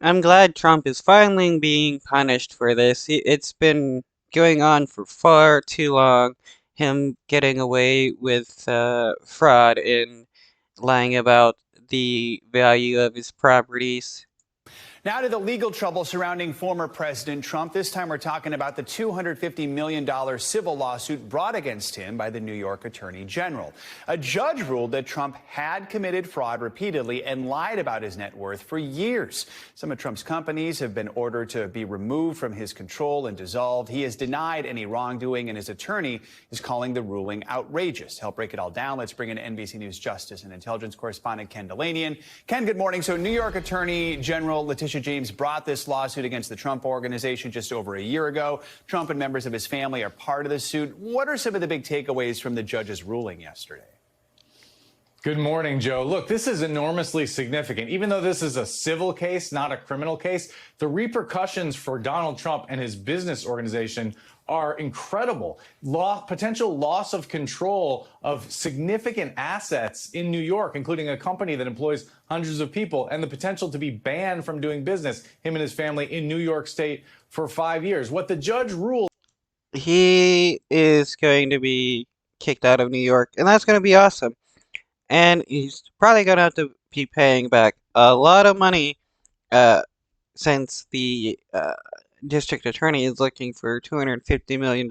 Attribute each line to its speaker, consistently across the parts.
Speaker 1: I'm glad Trump is finally being punished for this. It's been going on for far too long. Him getting away with fraud and lying about the value of his properties.
Speaker 2: Now to the legal trouble surrounding former President Trump. This time we're talking about the $250 million civil lawsuit brought against him by the New York Attorney General. A judge ruled that Trump had committed fraud repeatedly and lied about his net worth for years. Some of Trump's companies have been ordered to be removed from his control and dissolved. He has denied any wrongdoing, and his attorney is calling the ruling outrageous. To help break it all down, let's bring in NBC News Justice and Intelligence correspondent Ken Delanian. Ken, good morning. So New York Attorney General Letitia James brought this lawsuit against the Trump Organization just over a year ago. Trump and members of his family are part of the suit. What are some of the big takeaways from the judge's ruling yesterday?
Speaker 3: Good morning, Joe. Look, this is enormously significant. Even though this is a civil case, not a criminal case, the repercussions for Donald Trump and his business organization are incredible. Potential loss of control of significant assets in New York, including a company that employs hundreds of people, and the potential to be banned from doing business, him and his family, in New York State for 5 years. What the judge ruled...
Speaker 1: He is going to be kicked out of New York, and that's going to be awesome. And he's probably going to have to be paying back a lot of money since the district attorney is looking for $250 million.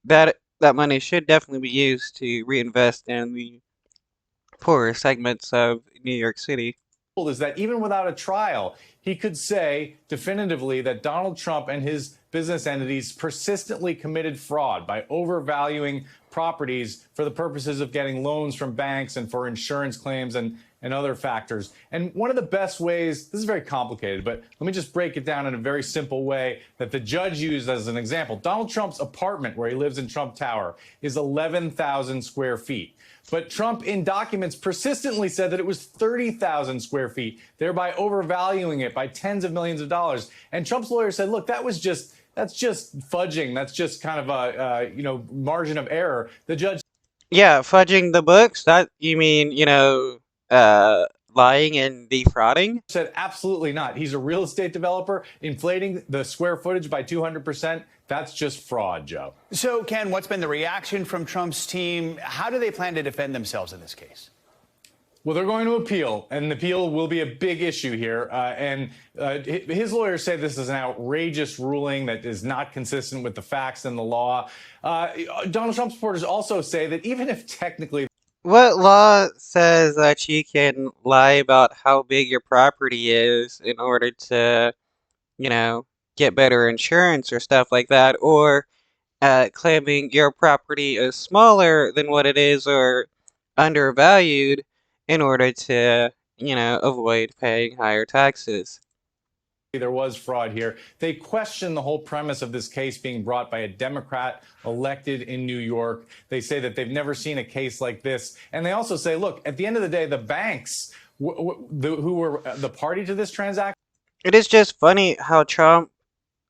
Speaker 1: That money should definitely be used to reinvest in the poorer segments of New York City.
Speaker 3: Is that even without a trial, he could say definitively that Donald Trump and his business entities persistently committed fraud by overvaluing properties for the purposes of getting loans from banks and for insurance claims and other factors. And one of the best ways, this is very complicated, but let me just break it down in a very simple way that the judge used as an example. Donald Trump's apartment, where he lives in Trump Tower, is 11,000 square feet. But Trump, in documents, persistently said that it was 30,000 square feet, thereby overvaluing it by tens of millions of dollars. And Trump's lawyer said, look, that's just fudging. That's just kind of a, margin of error. The judge...
Speaker 1: Yeah, fudging the books? That, you mean, lying and defrauding?
Speaker 3: Said absolutely not. He's a real estate developer. Inflating the square footage by 200%. That's just fraud, Joe.
Speaker 2: So, Ken, what's been the reaction from Trump's team? How do they plan to defend themselves in this case?
Speaker 3: Well, they're going to appeal, and the appeal will be a big issue here. His lawyers say this is an outrageous ruling that is not consistent with the facts and the law. Donald Trump supporters also say that even if technically...
Speaker 1: What law says that you can lie about how big your property is in order to, get better insurance or stuff like that, or claiming your property is smaller than what it is or undervalued in order to, avoid paying higher taxes?
Speaker 3: There was fraud here. They question the whole premise of this case being brought by a Democrat elected in New York. They say that they've never seen a case like this. And they also say, look, at the end of the day, the banks who were the party to this transaction...
Speaker 1: It is just funny how Trump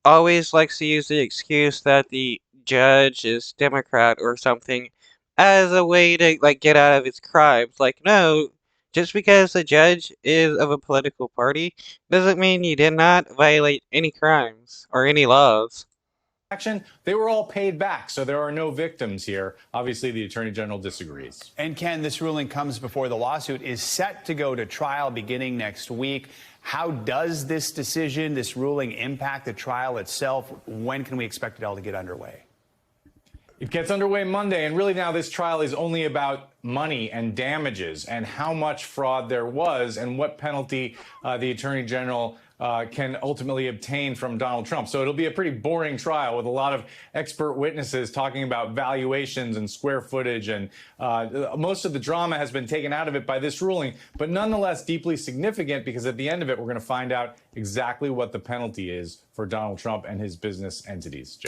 Speaker 1: always likes to use the excuse that the judge is Democrat or something as a way to, get out of his crimes. No, just because the judge is of a political party doesn't mean you did not violate any crimes or any laws.
Speaker 3: They were all paid back, so there are no victims here. Obviously, the Attorney General disagrees.
Speaker 2: And Ken, this ruling comes before the lawsuit is set to go to trial beginning next week. How does this decision, this ruling, impact the trial itself? When can we expect it all to get underway?
Speaker 3: It gets underway Monday, and really now this trial is only about money and damages and how much fraud there was and what penalty the Attorney General can ultimately obtain from Donald Trump. So it'll be a pretty boring trial with a lot of expert witnesses talking about valuations and square footage, and most of the drama has been taken out of it by this ruling, but nonetheless deeply significant because at the end of it, we're going to find out exactly what the penalty is for Donald Trump and his business entities.